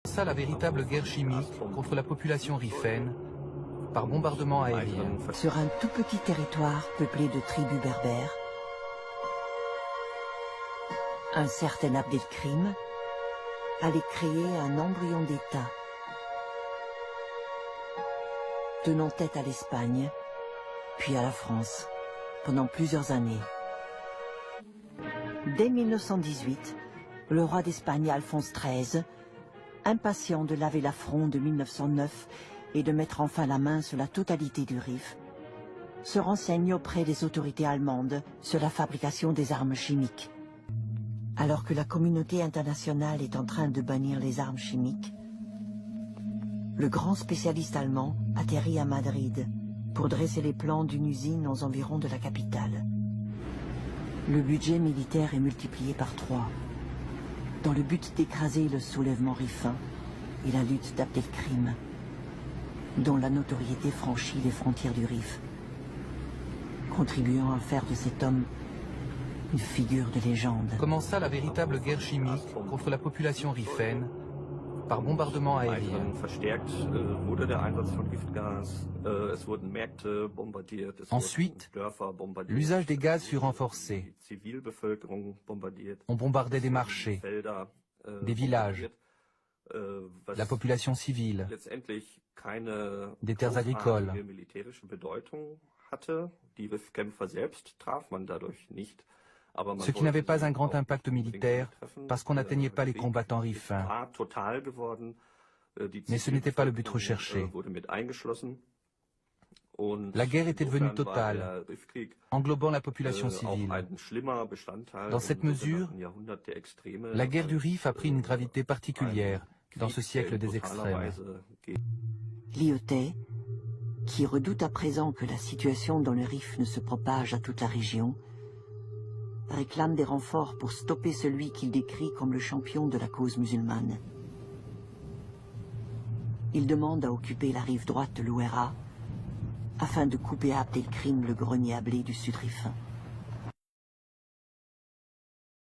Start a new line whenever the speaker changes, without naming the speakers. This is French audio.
Ça, la véritable guerre chimique contre la population riffaine par bombardement aérien.
Sur un tout petit territoire peuplé de tribus berbères, un certain Abdelkrim allait créer un embryon d'État, tenant tête à l'Espagne, puis à la France, pendant plusieurs années. Dès 1918, le roi d'Espagne Alphonse XIII, impatient de laver l'affront de 1909 et de mettre enfin la main sur la totalité du Rif, se renseigne auprès des autorités allemandes sur la fabrication des armes chimiques. Alors que la communauté internationale est en train de bannir les armes chimiques, le grand spécialiste allemand atterrit à Madrid pour dresser les plans d'une usine aux environs de la capitale. Le budget militaire est multiplié par 3, dans le but d'écraser le soulèvement riffin et la lutte d'Abdelkrim, dont la notoriété franchit les frontières du Rif, contribuant à faire de cet homme une figure de légende.
Commença la véritable guerre chimique contre la population riffaine par bombardement aérien. Ensuite, l'usage des gaz fut renforcé. On bombardait des marchés, des villages, la population civile, des terres agricoles. Ce qui n'avait pas un grand impact militaire parce qu'on n'atteignait pas les combattants riffains. Mais ce n'était pas le but recherché. La guerre était devenue totale, englobant la population civile. Dans cette mesure, la guerre du Rif a pris une gravité particulière dans ce siècle des extrêmes.
Lyautey, qui redoute à présent que la situation dans le Rif ne se propage à toute la région, réclame des renforts pour stopper celui qu'il décrit comme le champion de la cause musulmane. Il demande à occuper la rive droite de l'Ouéra afin de couper à Abdelkrim le grenier à blé du sud rifin.